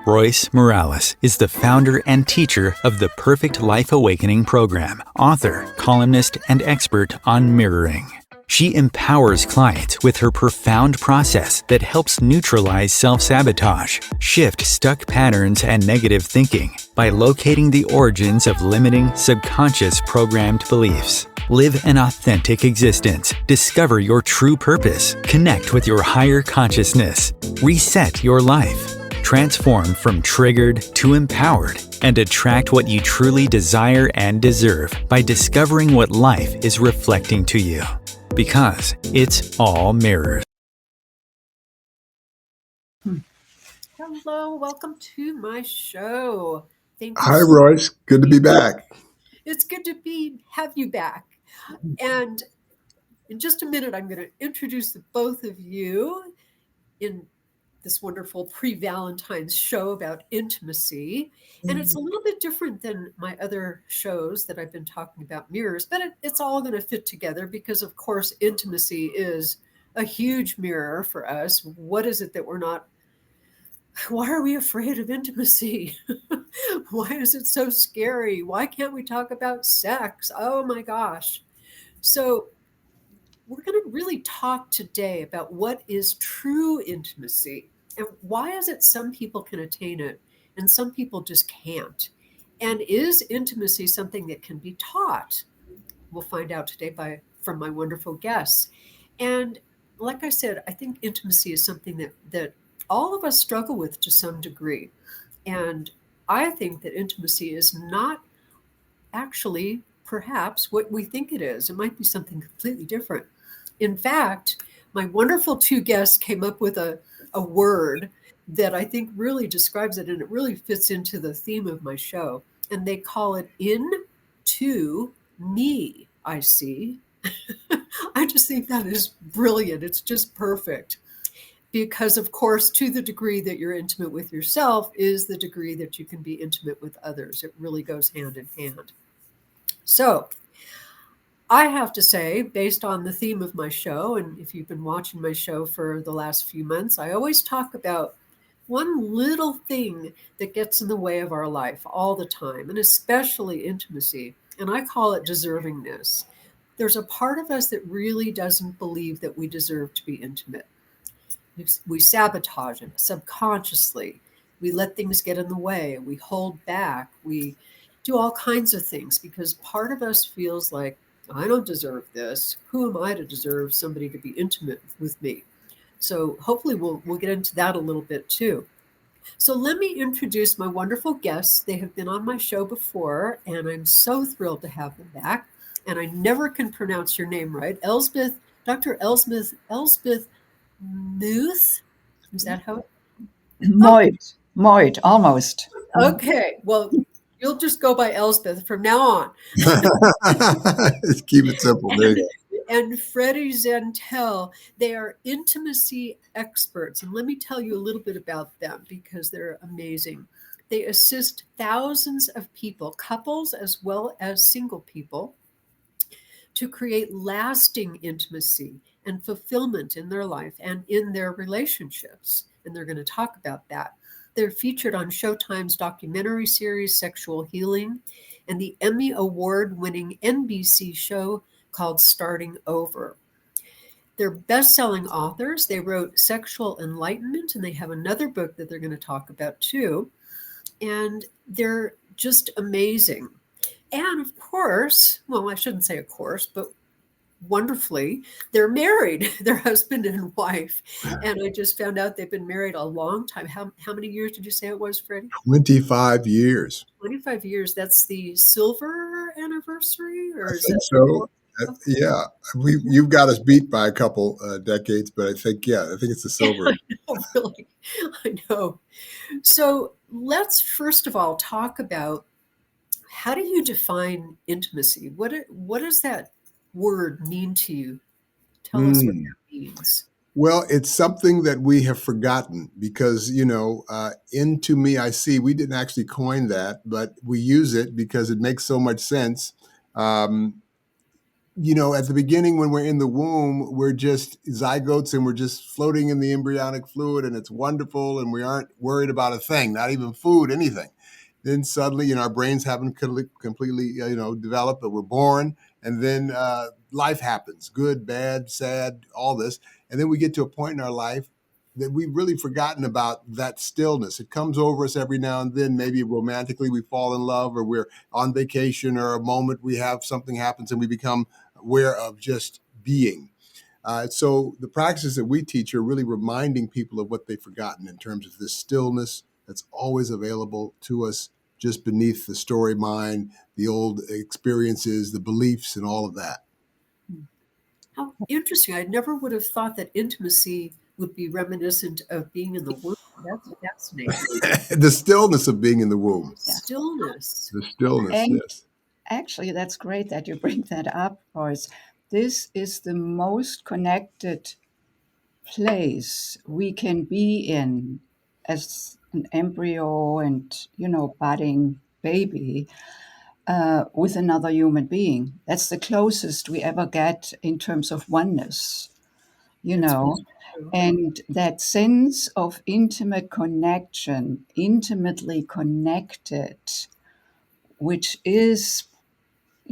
Royce Morales is the founder and teacher of the Perfect Life Awakening program, author, columnist, and expert on mirroring. She empowers clients with her profound process that helps neutralize self-sabotage, shift stuck patterns and negative thinking by locating the origins of limiting, subconscious programmed beliefs. Live an authentic existence. Discover your true purpose. Connect with your higher consciousness. Reset your life. Transform from triggered to empowered and attract what you truly desire and deserve by discovering what life is reflecting to you. Because it's all mirrors. Hello, welcome to my show. Thank you. Hi, Royce. Good to be back. It's good to have you back. And in just a minute, I'm going to introduce the both of you in this wonderful pre-Valentine's show about intimacy. And it's a little bit different than my other shows that I've been talking about mirrors, but it's all going to fit together because, of course, intimacy is a huge mirror for us. What is it that we're not? Why are we afraid of intimacy? Why is it so scary? Why can't we talk about sex? Oh my gosh. So we're going to really talk today about what is true intimacy and why is it some people can attain it and some people just can't? And is intimacy something that can be taught? We'll find out today from my wonderful guests. And like I said, I think intimacy is something that all of us struggle with to some degree. And I think that intimacy is not actually perhaps what we think it is. It might be something completely different. In fact, my wonderful two guests came up with a word that I think really describes it, and it really fits into the theme of my show. And they call it into me, I see. I just think that is brilliant. It's just perfect. Because, of course, to the degree that you're intimate with yourself is the degree that you can be intimate with others. It really goes hand in hand. So I have to say, based on the theme of my show, and if you've been watching my show for the last few months, I always talk about one little thing that gets in the way of our life all the time, and especially intimacy, and I call it deservingness. There's a part of us that really doesn't believe that we deserve to be intimate. We sabotage it subconsciously. We let things get in the way. We hold back. We do all kinds of things because part of us feels like, I don't deserve this. Who am I to deserve somebody to be intimate with me? So hopefully we'll get into that a little bit too. So let me introduce my wonderful guests. They have been on my show before, and I'm so thrilled to have them back. And I never can pronounce your name right. Dr. Elsbeth Meuth? Is that how? Meuth, almost. Okay, well, you'll just go by Elsbeth from now on. Just keep it simple. And Freddy Zental, they are intimacy experts. And let me tell you a little bit about them because they're amazing. They assist thousands of people, couples as well as single people, to create lasting intimacy and fulfillment in their life and in their relationships. And they're going to talk about that. They're featured on Showtime's documentary series, Sexual Healing, and the Emmy Award-winning NBC show called Starting Over. They're best-selling authors. They wrote Sexual Enlightenment, and they have another book that they're going to talk about too. And they're just amazing. And of course, well, I shouldn't say of course, but wonderfully, they're married, they're husband and wife. And I just found out they've been married a long time. How many years did you say it was, Freddie? 25 years. 25 years. That's the silver anniversary? Or is that so? Yeah. You've got us beat by a couple decades, but I think it's the silver. I know, really. I know. So let's first of all talk about, how do you define intimacy? What does that word mean to you? Tell us what that means. Well, it's something that we have forgotten because, into me, I see, we didn't actually coin that, but we use it because it makes so much sense. at the beginning when we're in the womb, we're just zygotes and we're just floating in the embryonic fluid and it's wonderful and we aren't worried about a thing, not even food, anything. Then suddenly, our brains haven't completely, developed, but we're born, and then life happens, good, bad, sad, all this. And then we get to a point in our life that we've really forgotten about that stillness. It comes over us every now and then. Maybe romantically we fall in love, or we're on vacation, or a moment we have something happens and we become aware of just being. So the practices that we teach are really reminding people of what they've forgotten in terms of this stillness that's always available to us just beneath the story mind, the old experiences, the beliefs, and all of that. How interesting. I never would have thought that intimacy would be reminiscent of being in the womb. That's fascinating. The stillness of being in the womb. Stillness. The stillness, And yes. actually, that's great that you bring that up, Royce. This is the most connected place we can be in as an embryo and, budding baby with another human being. That's the closest we ever get in terms of oneness, That's true. and that sense of intimate connection, intimately connected, which is,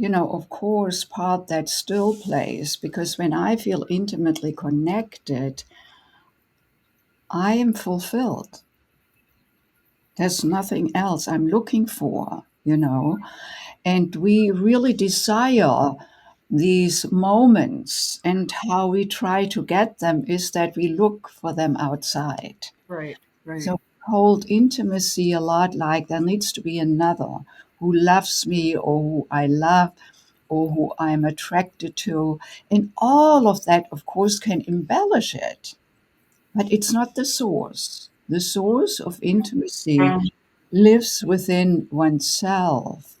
of course, part that still plays, because when I feel intimately connected, I am fulfilled. There's nothing else I'm looking for, and we really desire these moments, and how we try to get them is that we look for them outside. Right. So we hold intimacy a lot like there needs to be another who loves me, or who I love, or who I'm attracted to. And all of that, of course, can embellish it, but it's not the source. The source of intimacy lives within oneself.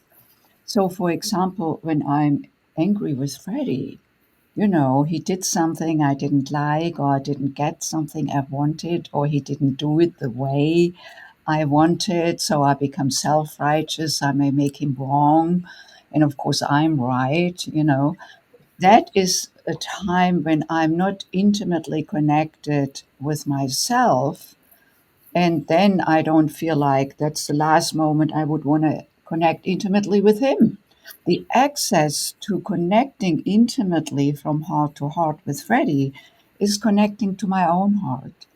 So, for example, when I'm angry with Freddie, he did something I didn't like, or I didn't get something I wanted, or he didn't do it the way I wanted. So I become self righteous. I may make him wrong. And of course, I'm right. That is a time when I'm not intimately connected with myself. And then I don't feel like that's the last moment I would want to connect intimately with him. The access to connecting intimately from heart to heart with Freddie is connecting to my own heart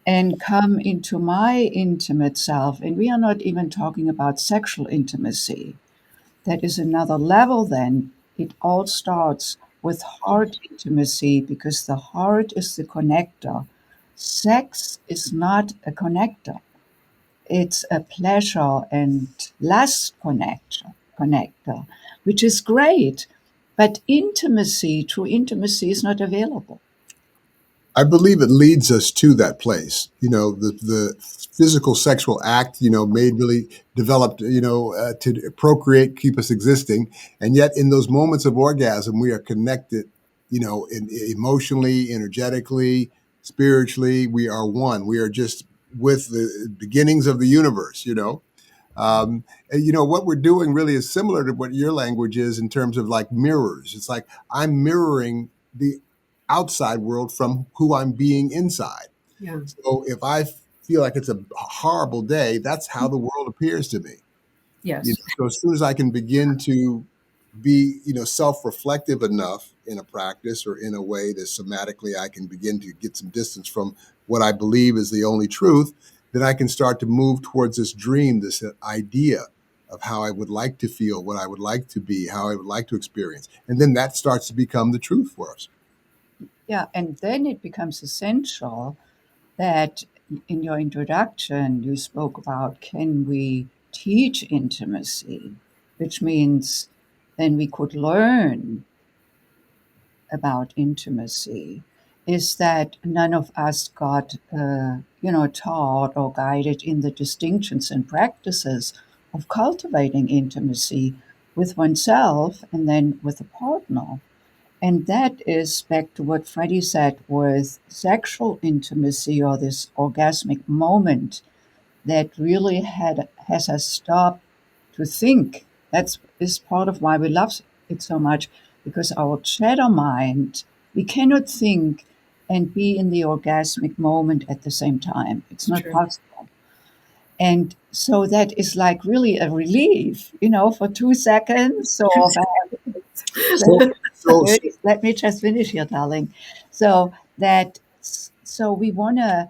and come into my intimate self. And we are not even talking about sexual intimacy. That is another level, then. It all starts with heart intimacy, because the heart is the connector. Sex is not a connector. It's a pleasure and lust connector, which is great. But intimacy, true intimacy, is not available. I believe it leads us to that place. The physical sexual act, made really developed, to procreate, keep us existing. And yet in those moments of orgasm, we are connected, emotionally, energetically, spiritually. We are one. We are just with the beginnings of the universe. And what we're doing really is similar to what your language is in terms of like mirrors. It's like I'm mirroring the outside world from who I'm being inside. Yeah. So if I feel like it's a horrible day, that's how the world appears to me. Yes. So as soon as I can begin to be, self-reflective enough in a practice or in a way that somatically I can begin to get some distance from what I believe is the only truth, then I can start to move towards this dream, this idea of how I would like to feel, what I would like to be, how I would like to experience. And then that starts to become the truth for us. Yeah, and then it becomes essential that in your introduction you spoke about, can we teach intimacy, which means then we could learn about intimacy, is that none of us got taught or guided in the distinctions and practices of cultivating intimacy with oneself and then with a partner. And that is back to what Freddie said with sexual intimacy, or this orgasmic moment that really has us stop to think. That is part of why we love it so much, because our shadow mind, we cannot think and be in the orgasmic moment at the same time. It's not True. possible. And so that is like really a relief, for 2 seconds or So, so, let me just finish here, darling. So we want to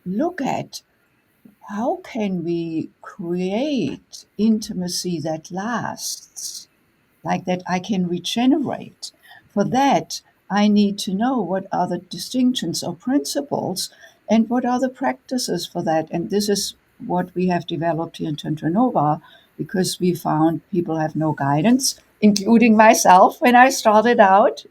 look at how can we create intimacy that lasts, like that I can regenerate. For that, I need to know what are the distinctions or principles and what are the practices for that. And this is what we have developed here in TantraNova, because we found people have no guidance, including myself when I started out,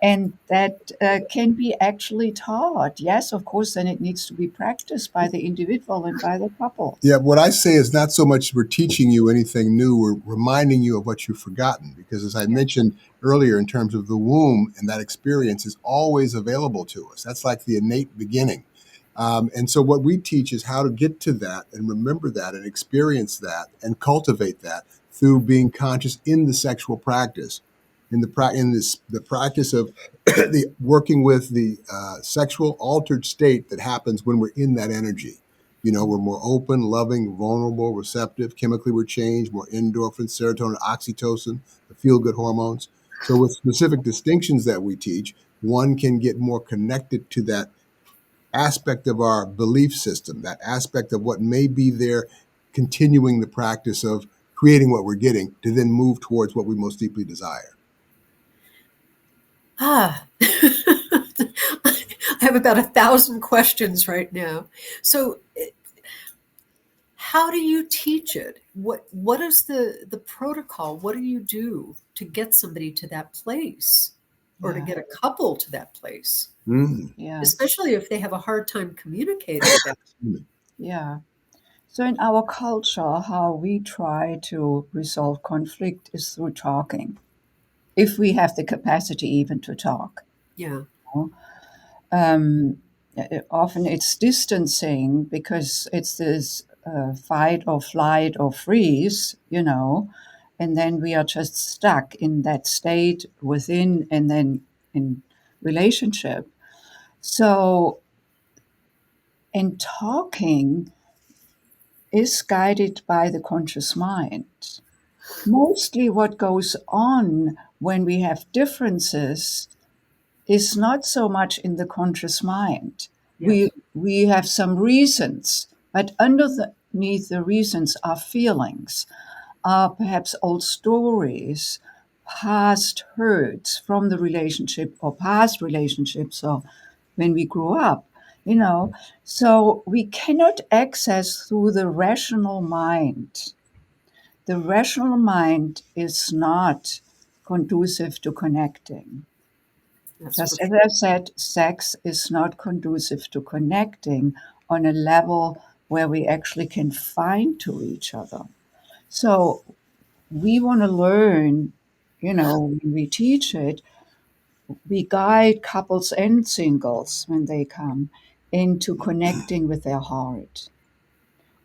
and that can be actually taught. Yes, of course, then it needs to be practiced by the individual and by the couple. yeah, what I say is not so much we're teaching you anything new, we're reminding you of what you've forgotten. Because as I mentioned earlier, in terms of the womb, and that experience is always available to us. That's like the innate beginning. And so what we teach is how to get to that and remember that and experience that and cultivate that through being conscious in the sexual practice, in the practice of the working with the sexual altered state that happens when we're in that energy. We're more open, loving, vulnerable, receptive. Chemically, we're changed, more endorphins, serotonin, oxytocin, the feel-good hormones. So with specific distinctions that we teach, one can get more connected to that aspect of our belief system, that aspect of what may be there, continuing the practice of creating what we're getting to then move towards what we most deeply desire. I have about 1,000 questions right now. So how do you teach it? What is the protocol? What do you do to get somebody to that place, or to get a couple to that place? Yeah. Especially if they have a hard time communicating that. Yeah. So in our culture, how we try to resolve conflict is through talking, if we have the capacity even to talk. Yeah. Often it's distancing because it's this fight or flight or freeze, and then we are just stuck in that state within and then in relationship. So, in talking is guided by the conscious mind. Mostly what goes on when we have differences is not so much in the conscious mind. Yes. We have some reasons, but underneath the reasons are feelings, are perhaps old stories, past hurts from the relationship or past relationships or when we grew up, So we cannot access through the rational mind. The rational mind is not conducive to connecting. That's Just for as sure. I said, sex is not conducive to connecting on a level where we actually can find to each other. So we want to learn, when we teach it, we guide couples and singles when they come into connecting with their heart.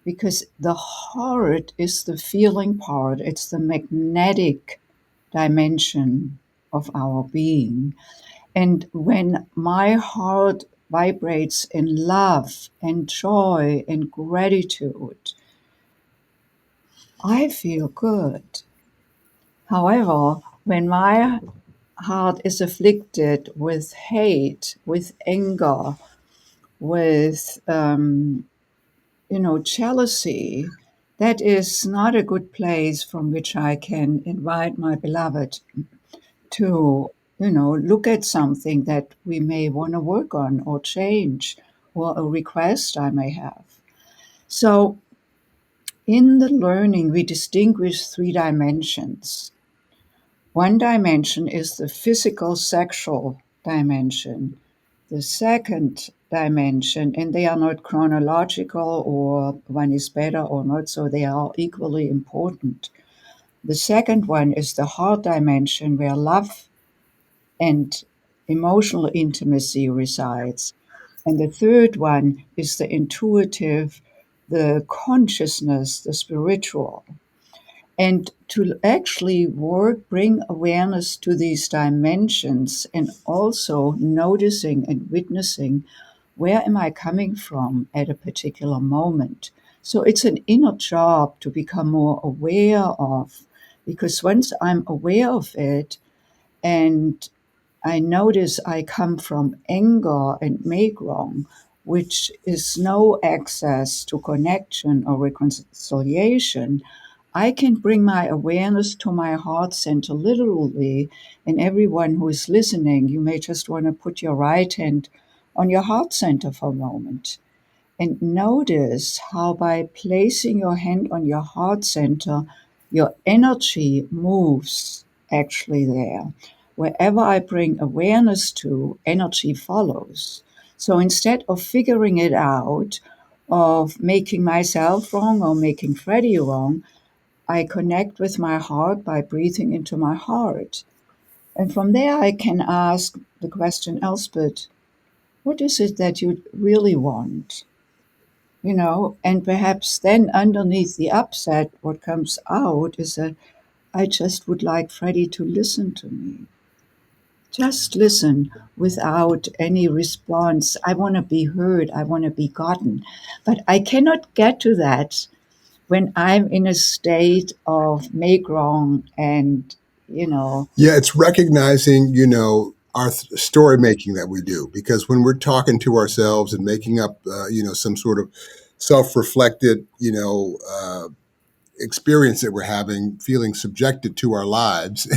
Because the heart is the feeling part, it's the magnetic dimension of our being. And when my heart vibrates in love and joy and gratitude, I feel good. However, when my heart is afflicted with hate, with anger, with jealousy, that is not a good place from which I can invite my beloved to, look at something that we may want to work on or change, or a request I may have. So in the learning, we distinguish 3 dimensions. One dimension is the physical sexual dimension. The second dimension, and they are not chronological or one is better or not, so they are equally important. The second one is the heart dimension, where love and emotional intimacy resides. And the third one is the intuitive, the consciousness, the spiritual. And to actually bring awareness to these dimensions and also noticing and witnessing where am I coming from at a particular moment. So it's an inner job to become more aware of, because once I'm aware of it and I notice I come from anger and make wrong, which is no access to connection or reconciliation, I can bring my awareness to my heart center literally. And everyone who is listening, you may just want to put your right hand on your heart center for a moment and notice how by placing your hand on your heart center, your energy moves actually there. Wherever I bring awareness to, energy follows. So instead of figuring it out, of making myself wrong or making Freddie wrong, I connect with my heart by breathing into my heart. And from there, I can ask the question, Elsbeth, what is it that you really want? And perhaps then underneath the upset, what comes out is that I just would like Freddie to listen to me. Just listen without any response. I want to be heard. I want to be gotten. But I cannot get to that when I'm in a state of make wrong and, Yeah, it's recognizing, our story making that we do. Because when we're talking to ourselves and making up, some sort of self-reflected, experience that we're having, feeling subjected to our lives,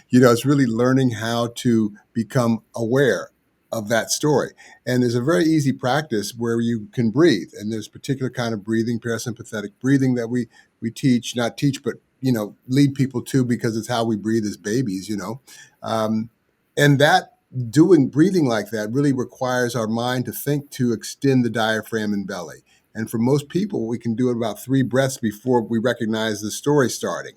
it's really learning how to become aware of that story. And there's a very easy practice where you can breathe. And there's a particular kind of breathing, parasympathetic breathing that we teach, not teach, but lead people to, because it's how we breathe as babies. Um, and that doing breathing like that really requires our mind to think to extend the diaphragm and belly. And for most people, we can do it about 3 breaths before we recognize the story starting.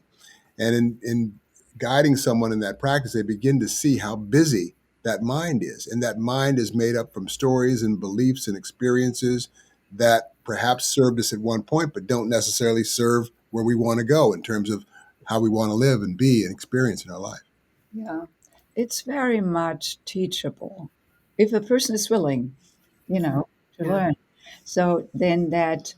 And in guiding someone in that practice, they begin to see how busy that mind is. And that mind is made up from stories and beliefs and experiences that perhaps served us at one point, but don't necessarily serve where we want to go in terms of how we want to live and be and experience in our life. yeah, it's very much teachable if a person is willing, to Yeah. learn. So then that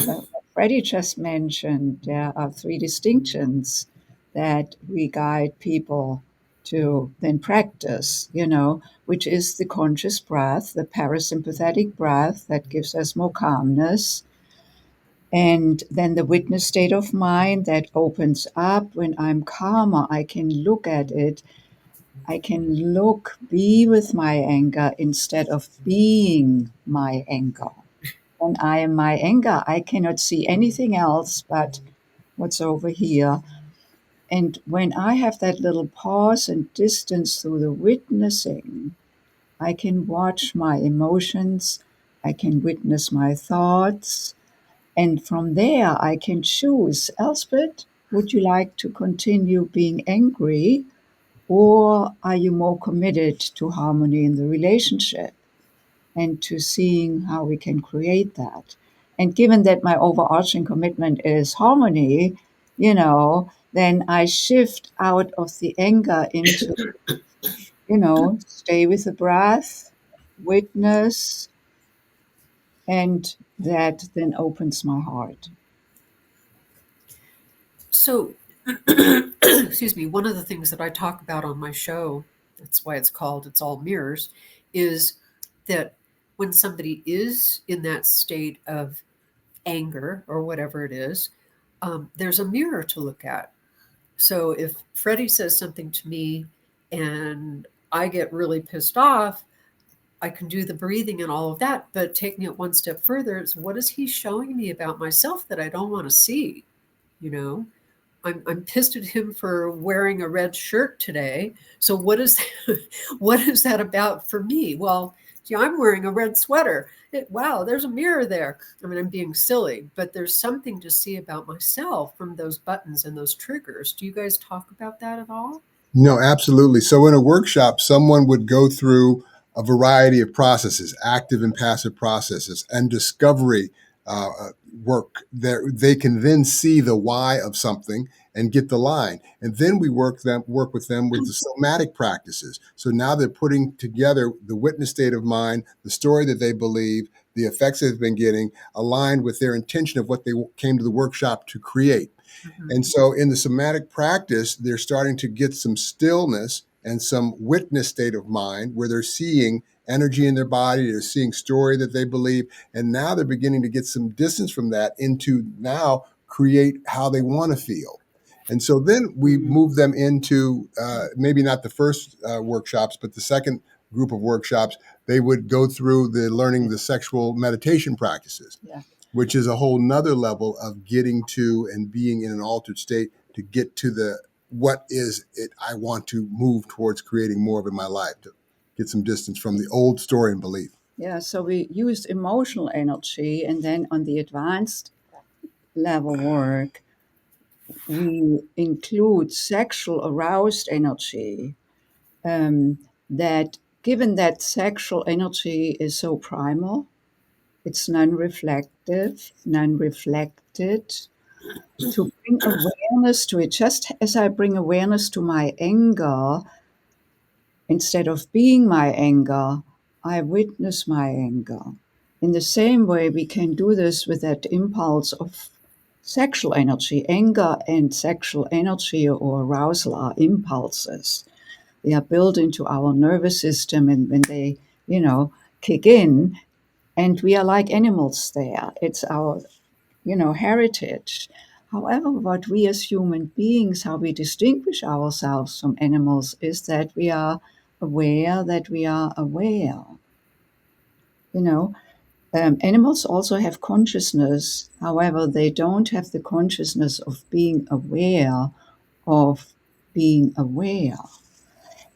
what Freddie just mentioned, there are 3 distinctions that we guide people to then practice, which is the conscious breath, the parasympathetic breath that gives us more calmness, and then the witness state of mind that opens up when I'm calmer. I can look at it. I can be with my anger instead of being my anger. When I am my anger, I cannot see anything else but what's over here. And when I have that little pause and distance through the witnessing, I can watch my emotions, I can witness my thoughts, and from there I can choose, Elspeth, would you like to continue being angry, or are you more committed to harmony in the relationship and to seeing how we can create that? And given that my overarching commitment is harmony, then I shift out of the anger into, stay with the breath, witness, and that then opens my heart. So, excuse me, one of the things that I talk about on my show, that's why it's called It's All Mirrors, is that when somebody is in that state of anger or whatever it is, there's a mirror to look at. So if Freddie says something to me and I get really pissed off, I can do the breathing and all of that, but taking it one step further, it's what is he showing me about myself that I don't want to see? You know, I'm pissed at him for wearing a red shirt today. So what is what is that about for me? Well, gee, I'm wearing a red sweater. Wow, there's a mirror there. I mean, I'm being silly, but there's something to see about myself from those buttons and those triggers. Do you guys talk about that at all? No, absolutely. So in a workshop, someone would go through a variety of processes, active and passive processes, and discovery work. They can then see the why of something and get the line. And then we work with them with the somatic practices. So now they're putting together the witness state of mind, the story that they believe, the effects they've been getting, aligned with their intention of what they came to the workshop to create. And so in the somatic practice, they're starting to get some stillness and some witness state of mind where they're seeing energy in their body, they're seeing story that they believe, and now they're beginning to get some distance from that into now create how they want to feel. And so then we move them into maybe not the first workshops, but the second group of workshops, they would go through the learning the sexual meditation practices. Yeah. Which is a whole nother level of getting to and being in an altered state to get to the what is it I want to move towards creating more of in my life, to get some distance from the old story and belief. Yeah, so we used emotional energy, and then on the advanced level work, we include sexual aroused energy. That given that sexual energy is so primal, it's non-reflective, non-reflected, to bring awareness to it, just as I bring awareness to my anger, instead of being my anger, I witness my anger. In the same way, we can do this with that impulse of sexual energy. Anger and sexual energy or arousal are impulses. They are built into our nervous system, and when they, kick in, and we are like animals there. It's our, heritage. However, what we as human beings, how we distinguish ourselves from animals is that we are aware that we are aware. Animals also have consciousness. However, they don't have the consciousness of being aware of being aware.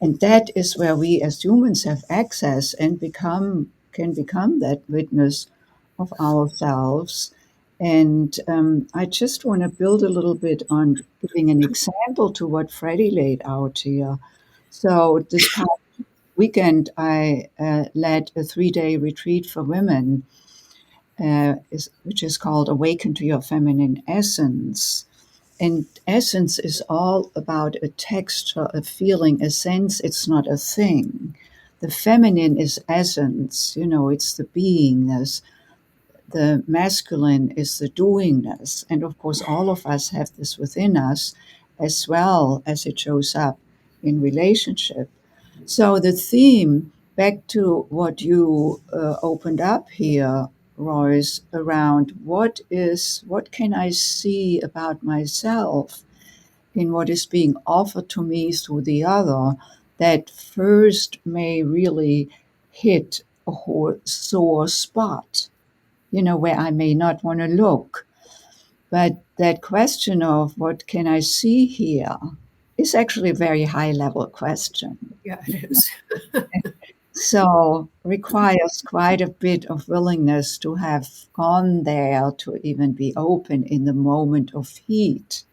And that is where we as humans have access and can become that witness of ourselves. And I just want to build a little bit on giving an example to what Freddie laid out here. So this past weekend, I led a 3-day retreat for women, which is called Awaken to Your Feminine Essence. And essence is all about a texture, a feeling, a sense. It's not a thing. The feminine is essence, it's the beingness. The masculine is the doingness. And of course, all of us have this within us as well as it shows up in relationship. So the theme, back to what you opened up here, Royce, around what can I see about myself in what is being offered to me through the other, that first may really hit a sore spot, where I may not want to look. But that question of what can I see here is actually a very high level question. Yeah, it is. So requires quite a bit of willingness to have gone there, to even be open in the moment of heat,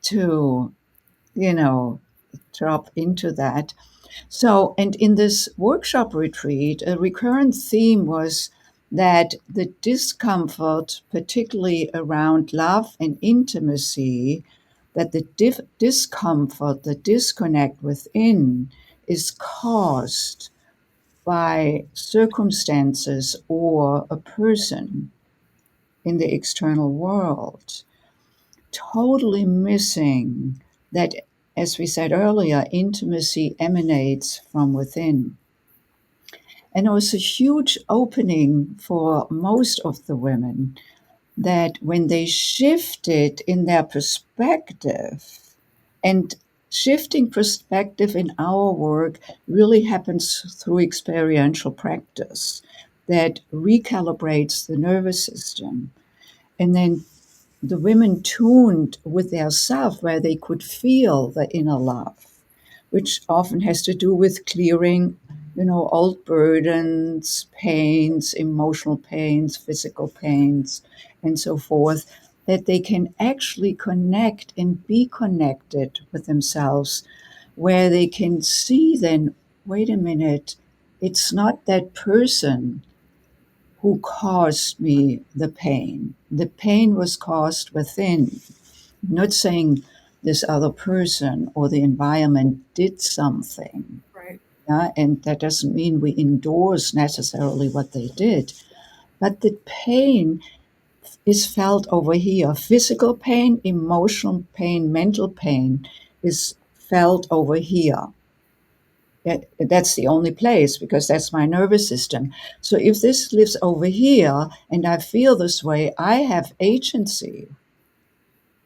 to, drop into that. So, and in this workshop retreat, a recurrent theme was that the discomfort, particularly around love and intimacy, that the discomfort, the disconnect within, is caused by circumstances or a person in the external world, totally missing that, as we said earlier, intimacy emanates from within. And it was a huge opening for most of the women that when they shifted in their perspective, and shifting perspective in our work really happens through experiential practice that recalibrates the nervous system. And then the women tuned with their self where they could feel the inner love, which often has to do with clearing, old burdens, pains, emotional pains, physical pains, and so forth, that they can actually connect and be connected with themselves, where they can see then, wait a minute, it's not that person who caused me the pain. The pain was caused within. Not saying this other person or the environment did something. Right. Yeah? And that doesn't mean we endorse necessarily what they did. But the pain is felt over here. Physical pain, emotional pain, mental pain is felt over here. That's the only place because that's my nervous system. So if this lives over here and I feel this way, I have agency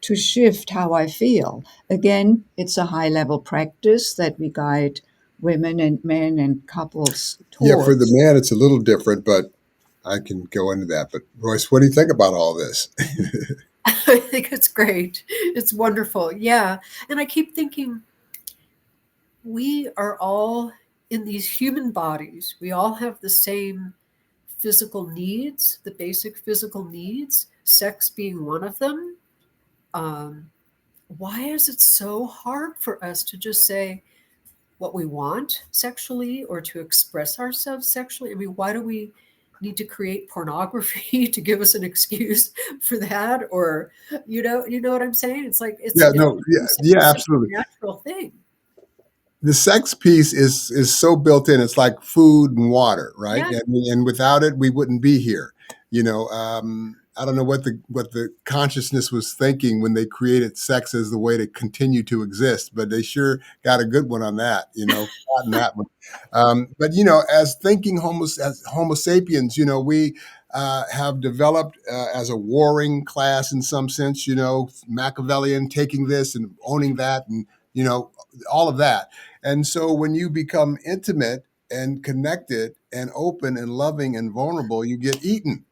to shift how I feel. Again, it's a high level practice that we guide women and men and couples Yeah, for the towards. man, it's a little different, but I can go into that. But Royce, what do you think about all this? I think it's great. It's wonderful. Yeah. And I keep thinking we are all in these human bodies. We all have the same physical needs, the basic physical needs, sex being one of them. Um, why is it so hard for us to just say what we want sexually or to express ourselves sexually? I mean, why do we need to create pornography to give us an excuse for that? Or, you know what I'm saying? It's like Yeah, it's no, yeah, such absolutely. a natural thing. The sex piece is so built in. It's like food and water, right? Yeah, And without it, we wouldn't be here. I don't know what the consciousness was thinking when they created sex as the way to continue to exist, but they sure got a good one on that. On that one. But as thinking as Homo sapiens, we have developed as a warring class in some sense. Machiavellian, taking this and owning that, and all of that. And so when you become intimate and connected and open and loving and vulnerable, you get eaten,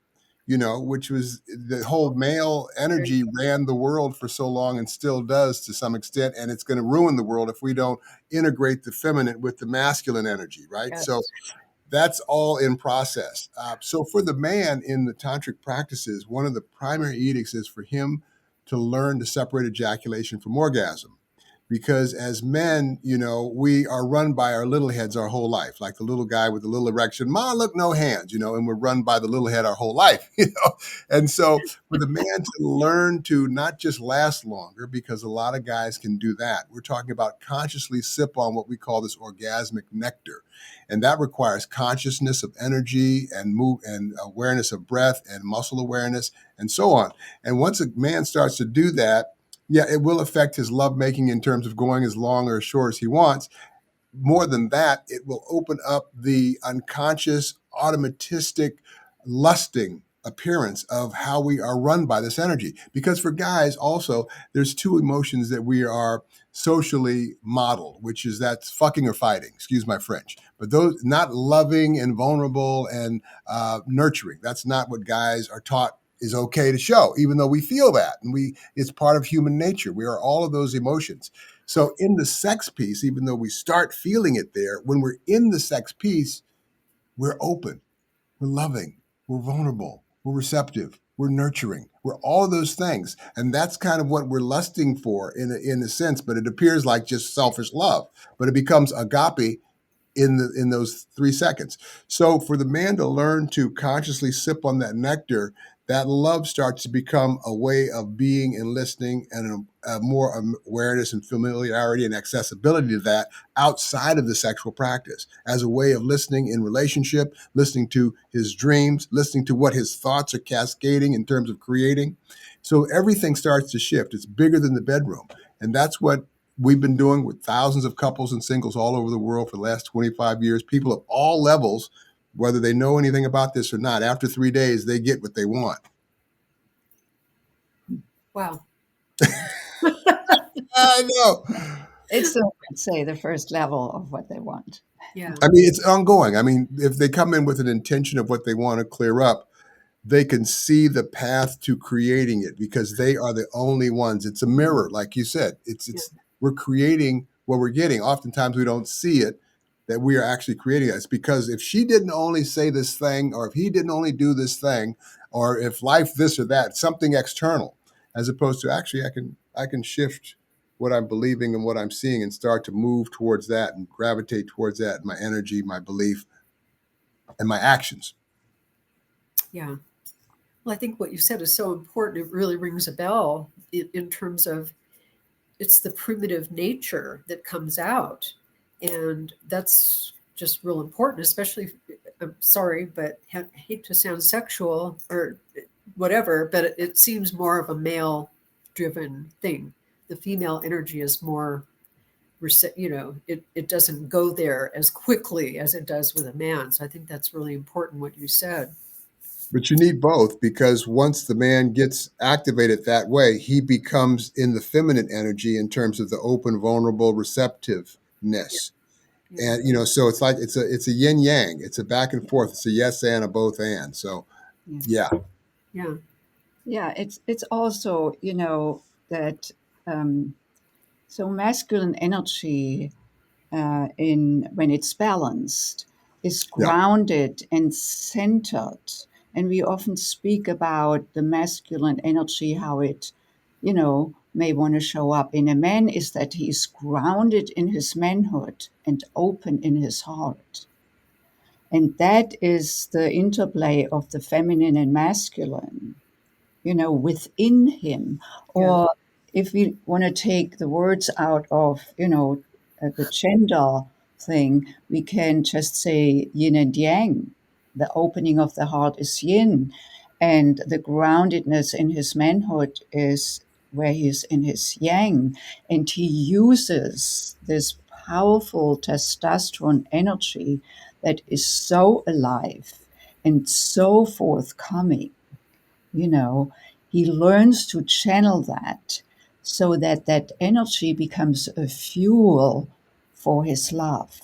which was the whole male great. energy ran the world for so long and still does to some extent. And it's going to ruin the world if we don't integrate the feminine with the masculine energy, right? So Yes. that's all in process. So for the man in the tantric practices, one of the primary edicts is for him to learn to separate ejaculation from orgasm. Because as men, we are run by our little heads our whole life, like the little guy with the little erection. Ma, look, no hands, and we're run by the little head our whole life, And so for the man to learn to not just last longer, because a lot of guys can do that. We're talking about consciously sip on what we call this orgasmic nectar. And that requires consciousness of energy and move and awareness of breath and muscle awareness and so on. And once a man starts to do that, yeah, it will affect his lovemaking in terms of going as long or as short as he wants. More than that, it will open up the unconscious, automatistic, lusting appearance of how we are run by this energy. Because for guys, also, there's two emotions that we are socially modeled, which is that's fucking or fighting, excuse my French. But those not loving and vulnerable and nurturing. That's not what guys are taught is okay to show, even though we feel that. And it's part of human nature. We are all of those emotions. So in the sex piece, even though we start feeling it there, when we're in the sex piece, we're open, we're loving, we're vulnerable, we're receptive, we're nurturing, we're all of those things. And that's kind of what we're lusting for in a sense, but it appears like just selfish love, but it becomes agape in those 3 seconds. So for the man to learn to consciously sip on that nectar, that love starts to become a way of being and listening and a more awareness and familiarity and accessibility to that outside of the sexual practice as a way of listening in relationship, listening to his dreams, listening to what his thoughts are cascading in terms of creating. So everything starts to shift. It's bigger than the bedroom. And that's what we've been doing with thousands of couples and singles all over the world for the last 25 years, people of all levels, whether they know anything about this or not. After 3 days, they get what they want. Wow. I know. It's, I'd say, the first level of what they want. Yeah. I mean, it's ongoing. I mean, if they come in with an intention of what they want to clear up, they can see the path to creating it because they are the only ones. It's a mirror, like you said. Yeah. We're creating what we're getting. Oftentimes we don't see it that we are actually creating it. It's because if she didn't only say this thing, or if he didn't only do this thing, or if life this or that, something external, as opposed to actually I can shift what I'm believing and what I'm seeing and start to move towards that and gravitate towards that, my energy, my belief, and my actions. Yeah. Well, I think what you said is so important. It really rings a bell in terms of it's the primitive nature that comes out. And that's just real important, especially, I'm sorry, but hate to sound sexual or whatever, but it seems more of a male driven thing. The female energy is more, it doesn't go there as quickly as it does with a man. So I think that's really important what you said. But you need both, because once the man gets activated that way, he becomes in the feminine energy in terms of the open, vulnerable receptiveness. Yeah. And so it's like it's a yin yang. It's a back and forth. It's a yes and a both and. So yeah. Yeah. Yeah, it's also, that so masculine energy in when it's balanced is Yeah. grounded and centered. And we often speak about the masculine energy, how it, may want to show up in a man is that he's grounded in his manhood and open in his heart. And that is the interplay of the feminine and masculine, within him. Or if we want to take the words out of, the gender thing, we can just say yin and yang. The opening of the heart is yin, and the groundedness in his manhood is where he is in his yang. And he uses this powerful testosterone energy that is so alive and so forthcoming. He learns to channel that so that that energy becomes a fuel for his love.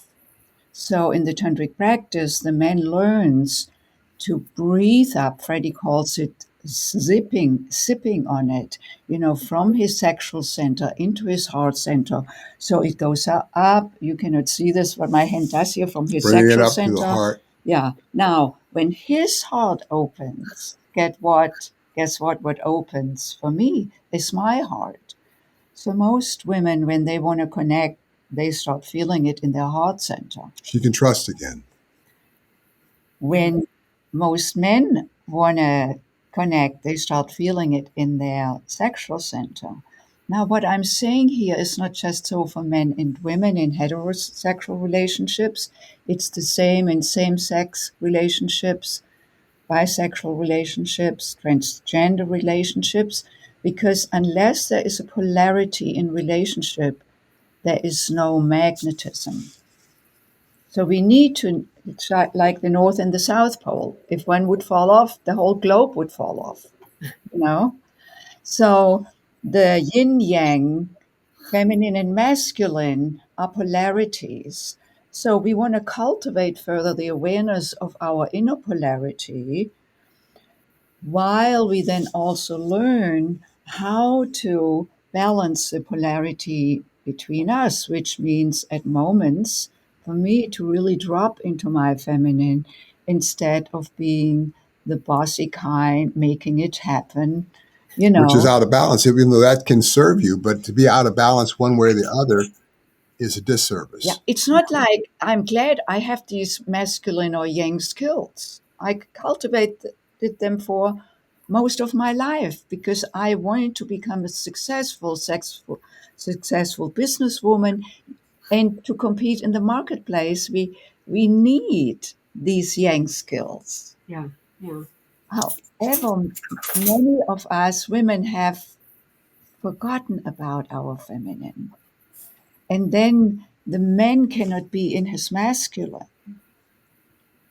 So in the tantric practice, the man learns to breathe up. Freddy calls it sipping on it, from his sexual center into his heart center. So it goes up. You cannot see this, what my hand does here, from his Bringing it sexual up to center. the heart. Yeah. Now, when his heart opens, guess what opens for me is my heart. So most women, when they want to connect, they start feeling it in their heart center. She can trust again. When most men want to connect, they start feeling it in their sexual center. Now, what I'm saying here is not just so for men and women in heterosexual relationships. It's the same in same-sex relationships, bisexual relationships, transgender relationships, because unless there is a polarity in relationship, there is no magnetism. So we need to, it's like the North and the South Pole. If one would fall off, the whole globe would fall off, So the yin yang, feminine and masculine, are polarities. So we want to cultivate further the awareness of our inner polarity, while we then also learn how to balance the polarity between us, which means at moments for me to really drop into my feminine instead of being the bossy kind, making it happen, Which is out of balance, even though that can serve you. But to be out of balance one way or the other is a disservice. Yeah, it's not like I'm glad I have these masculine or yang skills. I cultivated them for most of my life because I wanted to become a successful businesswoman, and to compete in the marketplace, we need these yang skills. Yeah. However, many of us women have forgotten about our feminine. And then the man cannot be in his masculine.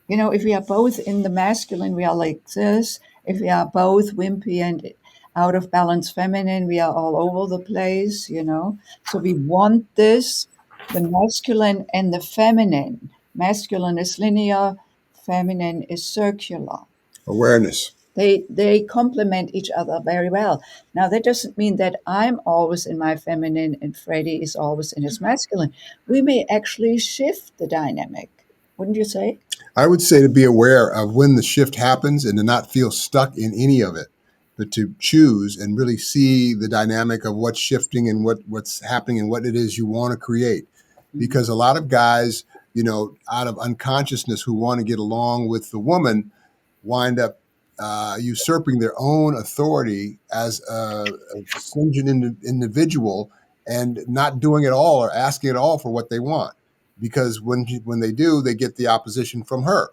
If we are both in the masculine, we are like this. If we are both wimpy and out of balance feminine, we are all over the place, So we want this, the masculine and the feminine. Masculine is linear, feminine is circular. Awareness. They complement each other very well. Now, that doesn't mean that I'm always in my feminine and Freddy is always in his masculine. We may actually shift the dynamic, wouldn't you say? I would say to be aware of when the shift happens and to not feel stuck in any of it, but to choose and really see the dynamic of what's shifting and what's happening and what it is you want to create. Because a lot of guys, out of unconsciousness who want to get along with the woman wind up usurping their own authority as a stringent individual and not doing it all or asking it all for what they want. Because when they do, they get the opposition from her.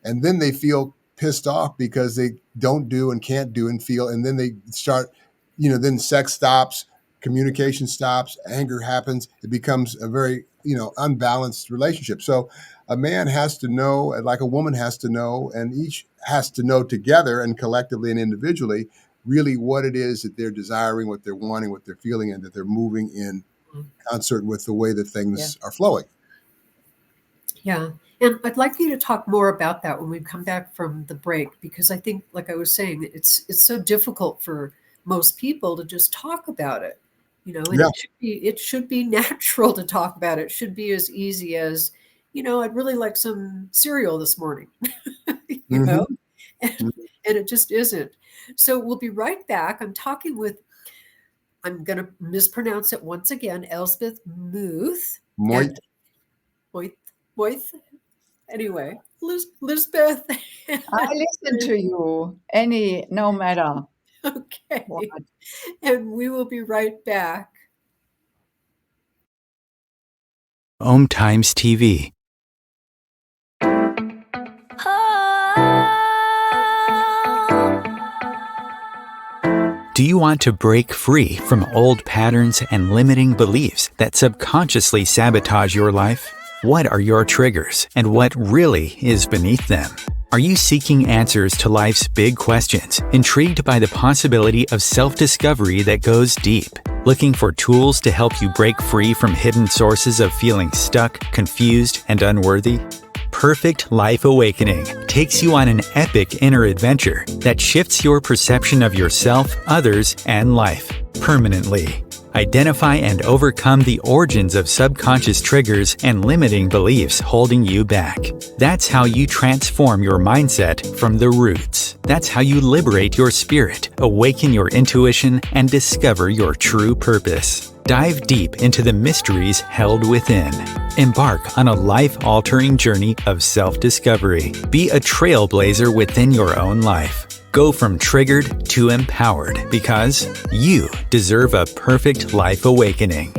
And then they feel pissed off because they don't do and can't do and feel. And then they start, then sex stops, communication stops, anger happens. It becomes a very, unbalanced relationship. So a man has to know, like a woman has to know, and each has to know together and collectively and individually really what it is that they're desiring, what they're wanting, what they're feeling, and that they're moving in concert with the way that things are flowing. Yeah. And I'd like you to talk more about that when we come back from the break, because I think, like I was saying, it's so difficult for most people to just talk about it, and it should be natural to talk about it. It should be as easy as, I'd really like some cereal this morning, and it just isn't. So we'll be right back. I'm going to mispronounce it once again, Elsbeth Meuth. Meuth. Anyway, Lisbeth. I listen to you no matter. Okay. What. And we will be right back. Om Times TV. Do you want to break free from old patterns and limiting beliefs that subconsciously sabotage your life? What are your triggers, and what really is beneath them? Are you seeking answers to life's big questions, intrigued by the possibility of self-discovery that goes deep? Looking for tools to help you break free from hidden sources of feeling stuck, confused, and unworthy? Perfect Life Awakening takes you on an epic inner adventure that shifts your perception of yourself, others, and life permanently. Identify and overcome the origins of subconscious triggers and limiting beliefs holding you back. That's how you transform your mindset from the roots. That's how you liberate your spirit, awaken your intuition, and discover your true purpose. Dive deep into the mysteries held within. Embark on a life-altering journey of self-discovery. Be a trailblazer within your own life. Go from triggered to empowered, because you deserve a perfect life awakening.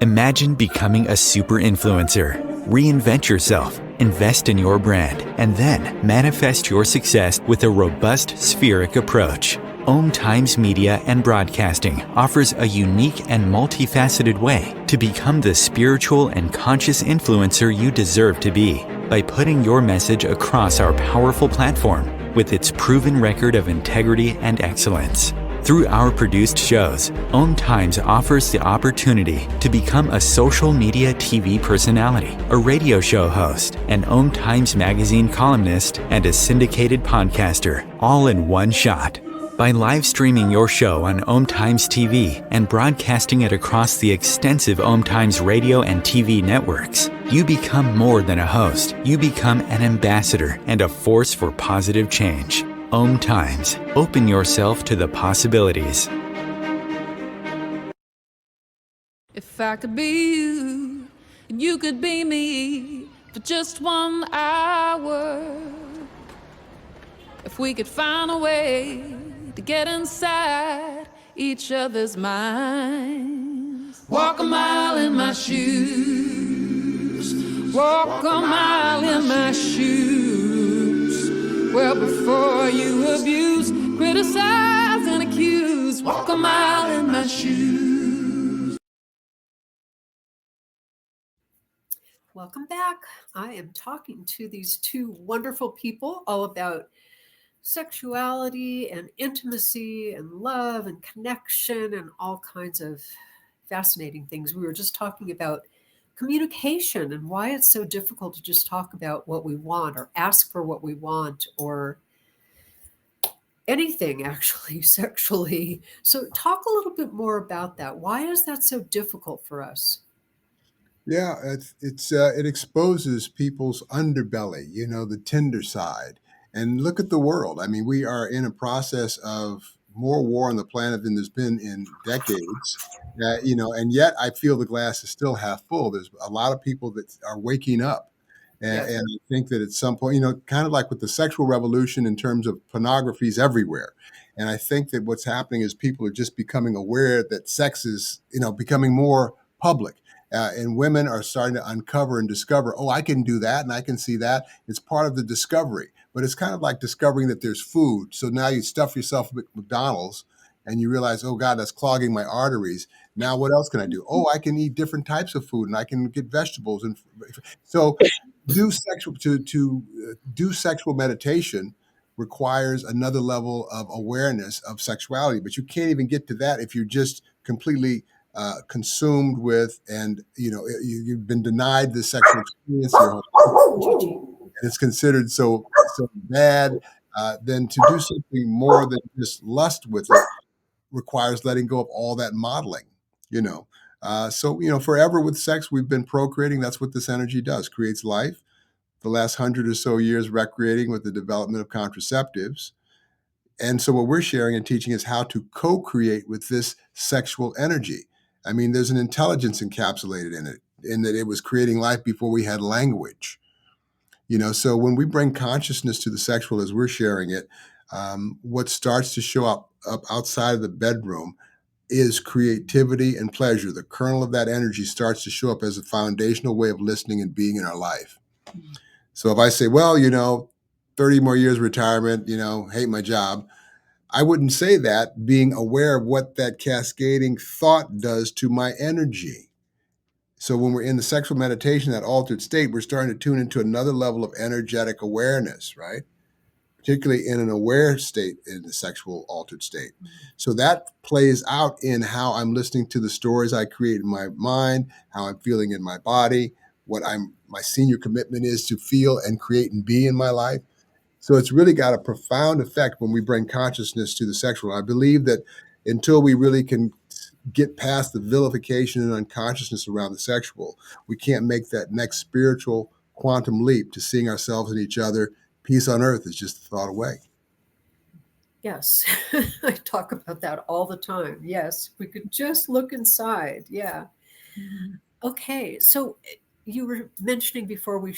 Imagine becoming a super influencer. Reinvent yourself, invest in your brand, and then manifest your success with a robust spheric approach. Om Times Media and Broadcasting offers a unique and multifaceted way to become the spiritual and conscious influencer you deserve to be by putting your message across our powerful platform with its proven record of integrity and excellence. Through our produced shows, Om Times offers the opportunity to become a social media TV personality, a radio show host, an Om Times magazine columnist, and a syndicated podcaster, all in one shot. By live streaming your show on Om Times TV and broadcasting it across the extensive Om Times radio and TV networks, you become more than a host. You become an ambassador and a force for positive change. Om Times. Open yourself to the possibilities. If I could be you, and you could be me for just 1 hour. If we could find a way to get inside each other's minds. Walk a mile in my shoes. Walk a mile in my shoes. Well, before you abuse, criticize, and accuse. Walk a mile in my shoes. Welcome back. I am talking to these two wonderful people all about sexuality and intimacy and love and connection and all kinds of fascinating things. We were just talking about communication and why it's so difficult to just talk about what we want or ask for what we want or anything actually sexually. So talk a little bit more about that. Why is that so difficult for us? Yeah, it exposes people's underbelly, the tender side. And look at the world. I mean, we are in a process of more war on the planet than there's been in decades. And yet I feel the glass is still half full. There's a lot of people that are waking up. Yes. And I think that at some point, kind of like with the sexual revolution in terms of pornography is everywhere. And I think that what's happening is people are just becoming aware that sex is, becoming more public. And women are starting to uncover and discover, oh, I can do that and I can see that. It's part of the discovery. But it's kind of like discovering that there's food. So now you stuff yourself with McDonald's and you realize, oh God, that's clogging my arteries. Now what else can I do? Oh, I can eat different types of food and I can get vegetables. And so do sexual meditation requires another level of awareness of sexuality, but you can't even get to that if you're just completely consumed with, and you've been denied the sexual experience your whole life, and it's considered so bad. Then to do something more than just lust with it requires letting go of all that modeling. Forever with sex, we've been procreating. That's what this energy does, creates life. The last 100 or so years recreating with the development of contraceptives. And so what we're sharing and teaching is how to co-create with this sexual energy. I mean, there's an intelligence encapsulated in it, in that it was creating life before we had language. So when we bring consciousness to the sexual as we're sharing it, what starts to show up outside of the bedroom is creativity and pleasure. The kernel of that energy starts to show up as a foundational way of listening and being in our life. So if I say, well, 30 more years retirement, hate my job, I wouldn't say that being aware of what that cascading thought does to my energy. So when we're in the sexual meditation, that altered state, we're starting to tune into another level of energetic awareness, right? Particularly in an aware state, in the sexual altered state. So that plays out in how I'm listening to the stories I create in my mind, how I'm feeling in my body, my senior commitment is to feel and create and be in my life. So it's really got a profound effect when we bring consciousness to the sexual. I believe that until we really can get past the vilification and unconsciousness around the sexual, we can't make that next spiritual quantum leap to seeing ourselves and each other. Peace on earth is just a thought away. Yes, I talk about that all the time. Yes, we could just look inside. Yeah. Mm-hmm. Okay, so you were mentioning before we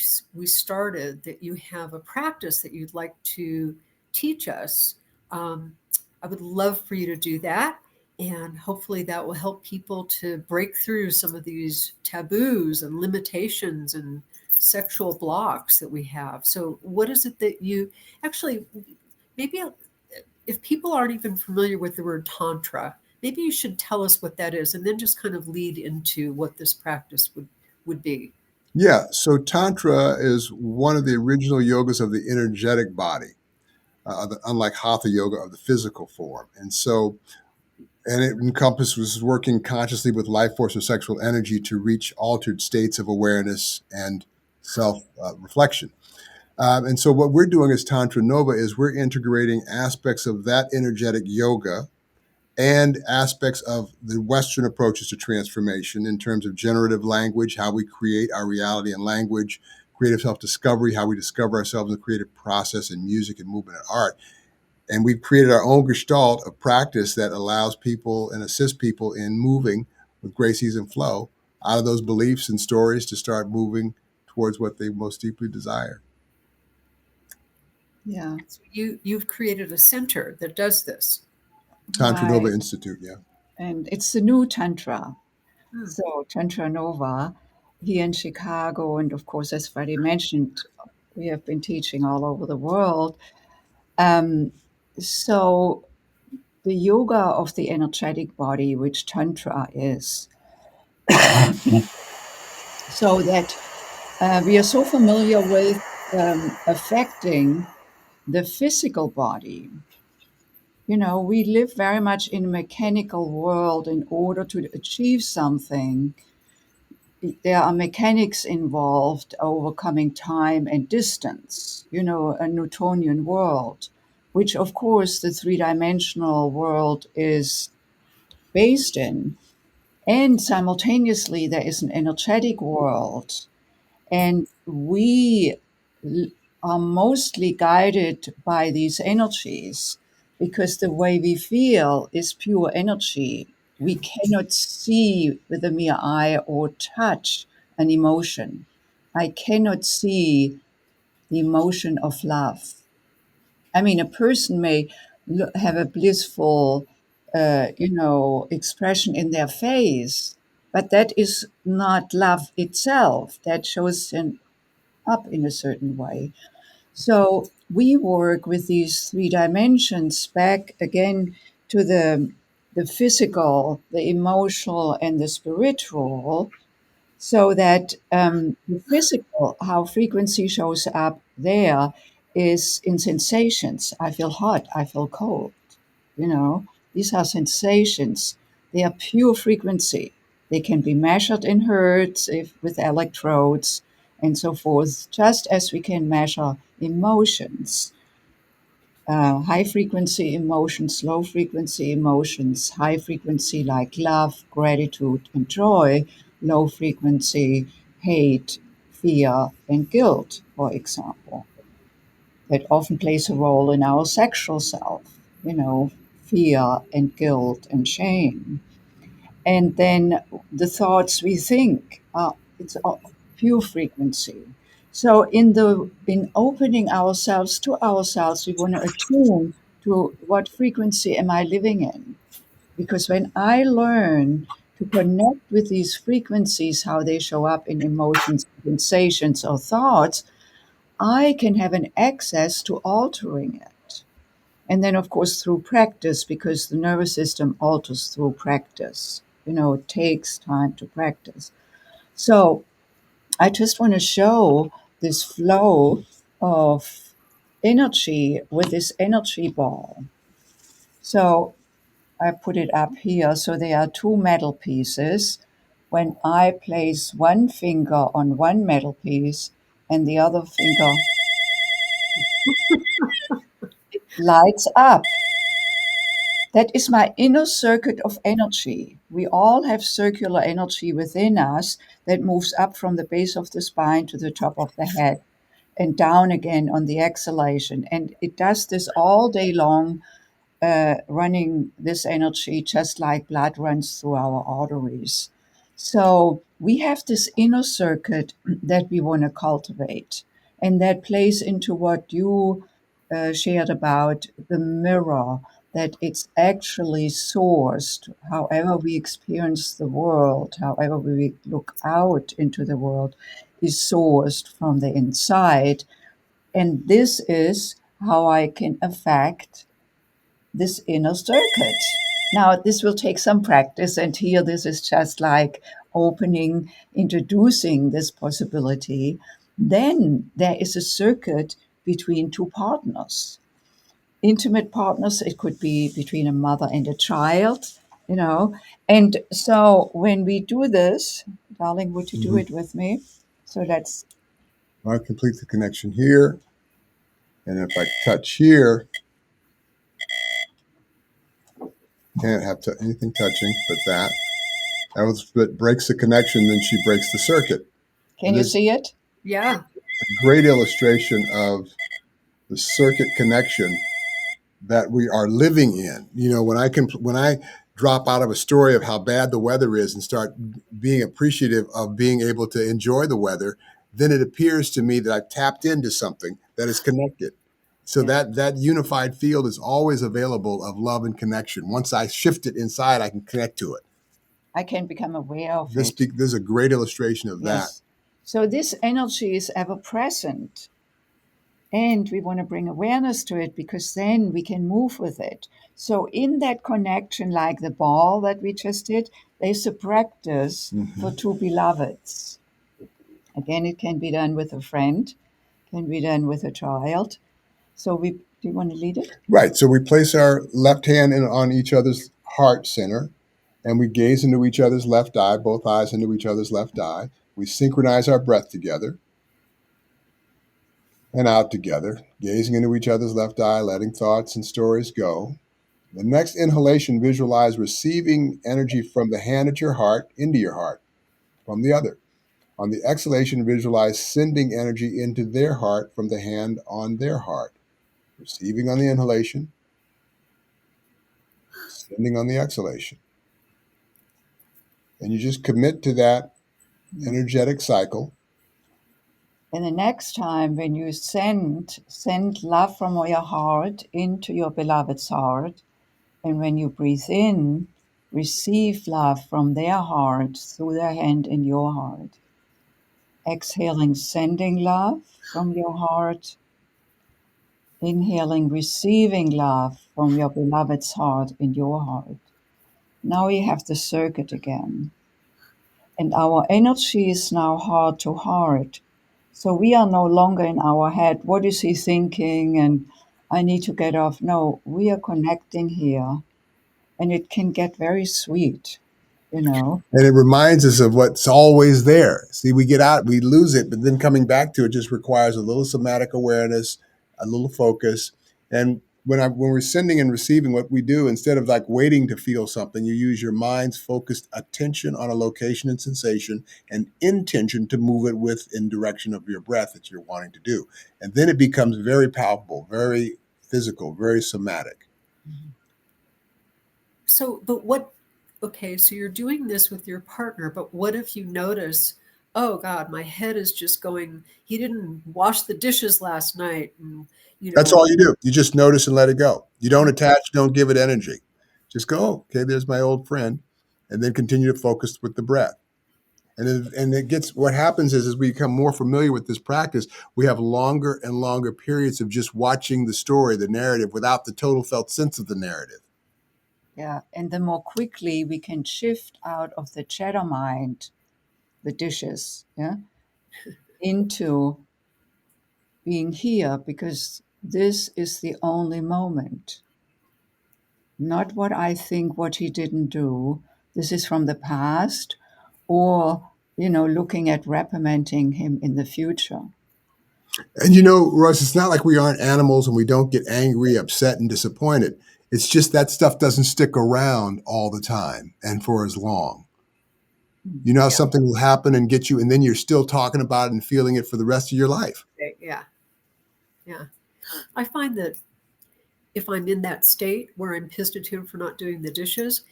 started that you have a practice that you'd like to teach us. I would love for you to do that. And hopefully that will help people to break through some of these taboos and limitations and sexual blocks that we have. So what is it that you actually, maybe if people aren't even familiar with the word Tantra, maybe you should tell us what that is and then just kind of lead into what this practice would be. Yeah, so Tantra is one of the original yogas of the energetic body, unlike Hatha yoga of the physical form. And it encompasses working consciously with life force or sexual energy to reach altered states of awareness and self-reflection. And so what we're doing as TantraNova is we're integrating aspects of that energetic yoga and aspects of the Western approaches to transformation in terms of generative language, how we create our reality and language, creative self-discovery, how we discover ourselves in the creative process in music and movement and art. And we've created our own gestalt of practice that allows people and assists people in moving with grace, ease, and flow out of those beliefs and stories to start moving towards what they most deeply desire. Yeah. So you've created a center that does this. TantraNova Right. Institute, yeah. And it's the new Tantra. So TantraNova here in Chicago, and of course, as Freddy mentioned, we have been teaching all over the world. So the yoga of the energetic body, which Tantra is, so that we are so familiar with affecting the physical body. We live very much in a mechanical world. In order to achieve something, there are mechanics involved, overcoming time and distance, a Newtonian world, which of course the three-dimensional world is based in. And simultaneously, there is an energetic world. And we are mostly guided by these energies because the way we feel is pure energy. We cannot see with the mere eye or touch an emotion. I cannot see the emotion of love. I mean, a person may have a blissful, expression in their face, but that is not love itself. That shows up in a certain way. So we work with these three dimensions back again to the physical, the emotional, and the spiritual, so that the physical, how frequency shows up there, is in sensations. I feel hot, I feel cold. You know, these are sensations. They are pure frequency. They can be measured in hertz if with electrodes and so forth, just as we can measure emotions. High frequency emotions, low frequency emotions, high frequency like love, gratitude, and joy, low frequency hate, fear, and guilt, for example. That often plays a role in our sexual self, fear and guilt and shame. And then the thoughts we think are it's all pure frequency. So in opening ourselves, we want to attune to what frequency am I living in? Because when I learn to connect with these frequencies, how they show up in emotions, sensations, or thoughts, I can have an access to altering it. And then, of course, through practice, because the nervous system alters through practice. It takes time to practice. So I just want to show this flow of energy with this energy ball. So I put it up here. So there are two metal pieces. When I place one finger on one metal piece and the other finger lights up, that is my inner circuit of energy. We all have circular energy within us that moves up from the base of the spine to the top of the head and down again on the exhalation. And it does this all day long, running this energy just like blood runs through our arteries. So we have this inner circuit that we want to cultivate. And that plays into what you shared about the mirror, that it's actually sourced, however we experience the world, however we look out into the world, is sourced from the inside. And this is how I can affect this inner circuit. Now, this will take some practice, and here this is just like opening, introducing this possibility. Then there is a circuit between two partners, intimate partners. It could be between a mother and a child, you know. And so when we do this, darling, would you do it with me? So let's. I complete the connection here. And if I touch here, can't have anything touching but that. That was what breaks the connection, then she breaks the circuit. Can you see it? Yeah. A great illustration of the circuit connection that we are living in. When I drop out of a story of how bad the weather is and start being appreciative of being able to enjoy the weather, then it appears to me that I've tapped into something that is connected. So that unified field is always available of love and connection. Once I shift it inside, I can connect to it. I can become aware of it. This is a great illustration of that. So this energy is ever present. And we want to bring awareness to it because then we can move with it. So in that connection, like the ball that we just did, there's a practice for two beloveds. Again, it can be done with a friend, can be done with a child. So do you want to lead it? Right. So we place our left hand on each other's heart center, and we gaze into each other's left eye, both eyes into each other's left eye. We synchronize our breath together and out together, gazing into each other's left eye, letting thoughts and stories go. The next inhalation, visualize receiving energy from the hand at your heart into your heart from the other. On the exhalation, visualize sending energy into their heart from the hand on their heart. Receiving on the inhalation, Sending on the exhalation. And you just commit to that energetic cycle. And the next time when you send love from your heart into your beloved's heart. And when you breathe in, receive love from their heart through their hand in your heart. Exhaling, sending love from your heart. Inhaling, receiving love from your beloved's heart in your heart. Now we have the circuit again. And our energy is now heart to heart. So we are no longer in our head. What is he thinking? And I need to get off. No, we are connecting here. And it can get very sweet, you know. And it reminds us of what's always there. See, we get out, we lose it, but then coming back to it just requires a little somatic awareness, a little focus. And when we're sending and receiving, what we do, instead of like waiting to feel something, you use your mind's focused attention on a location and sensation and intention to move it with in direction of your breath that you're wanting to do. And then it becomes very palpable, very physical, very somatic. So, but what, okay, so you're doing this with your partner, but what if you notice, oh God, my head is just going, he didn't wash the dishes last night. And, That's all you do. You just notice and let it go. You don't attach, don't give it energy. Just go, oh, okay, there's my old friend. And then continue to focus with the breath. And it gets, what happens is as we become more familiar with this practice, we have longer and longer periods of just watching the story, the narrative, without the total felt sense of the narrative. Yeah, and the more quickly we can shift out of the chatter mind, the dishes, yeah, into being here, because this is the only moment. Not what I think, what he didn't do. This is from the past, or, looking at reprimanding him in the future. And Royce, it's not like we aren't animals and we don't get angry, upset, and disappointed. It's just that stuff doesn't stick around all the time and for as long. You know how something will happen and get you, and then you're still talking about it and feeling it for the rest of your life. Yeah. I find that if I'm in that state where I'm pissed at him for not doing the dishes,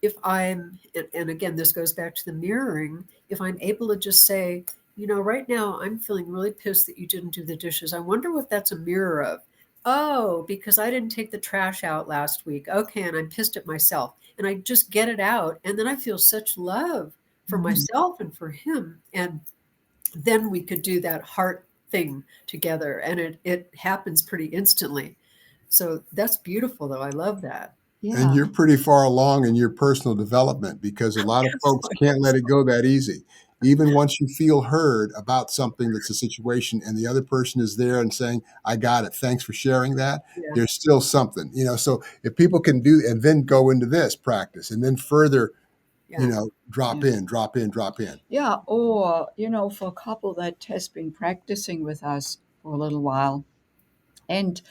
if I'm, and again, this goes back to the mirroring, if I'm able to just say, right now I'm feeling really pissed that you didn't do the dishes. I wonder what that's a mirror of. Oh, because I didn't take the trash out last week. Okay, and I'm pissed at myself. And I just get it out. And then I feel such love for myself and for him. And then we could do that heart thing together. And it happens pretty instantly. So that's beautiful, though. I love that. Yeah. And you're pretty far along in your personal development, because a lot of folks can't let it go that easy. Even once you feel heard about something that's a situation and the other person is there and saying, I got it, thanks for sharing that, there's still something, so if people can do and then go into this practice and then further, drop in. Yeah, or, for a couple that has been practicing with us for a little while, and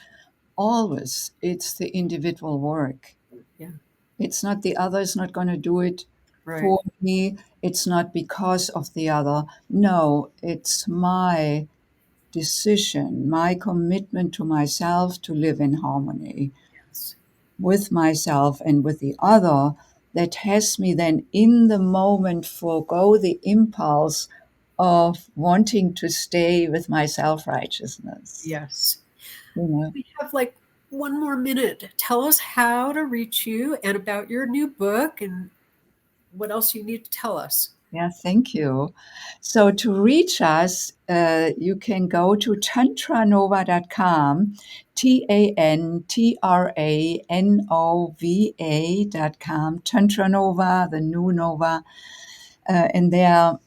always it's the individual work. Yeah. It's not the other is not going to do it for me. It's not because of the other. No, it's my decision, my commitment to myself to live in harmony with myself and with the other, that has me then in the moment forego the impulse of wanting to stay with my self-righteousness. Yes. We have like one more minute. Tell us how to reach you and about your new book and what else you need to tell us. Yeah, thank you. So to reach us, you can go to TantraNova.com, TantraNova.com, TantraNova, the new Nova. And there,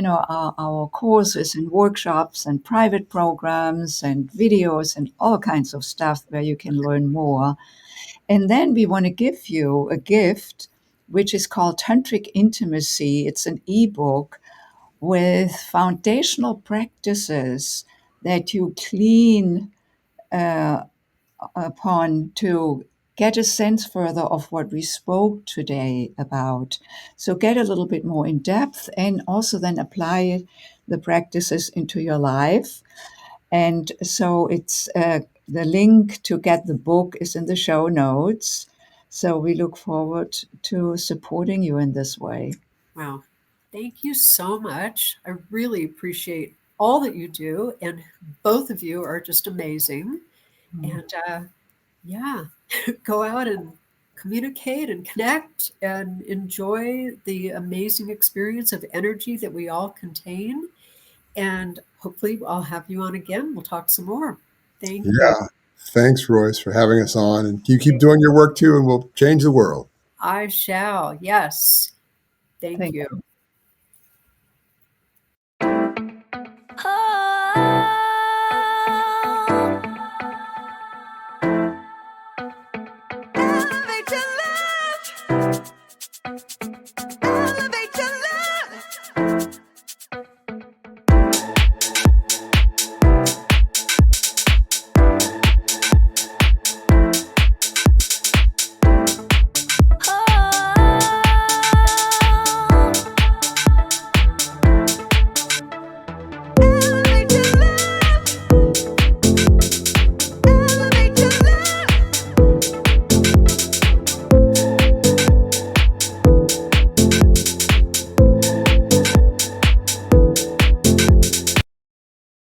are our courses and workshops and private programs and videos and all kinds of stuff where you can learn more. And then we want to give you a gift, which is called Tantric Intimacy. It's an ebook with foundational practices that you clean upon to get a sense further of what we spoke today about. So get a little bit more in depth and also then apply the practices into your life. And so it's the link to get the book is in the show notes. So we look forward to supporting you in this way. Wow. Thank you so much. I really appreciate all that you do. And both of you are just amazing. And yeah, go out and communicate and connect and enjoy the amazing experience of energy that we all contain. And hopefully, I'll have you on again. We'll talk some more. Thank you. Yeah. Thanks, Royce, for having us on. And you keep doing your work too, and we'll change the world. I shall. Yes. Thank Thank you. you.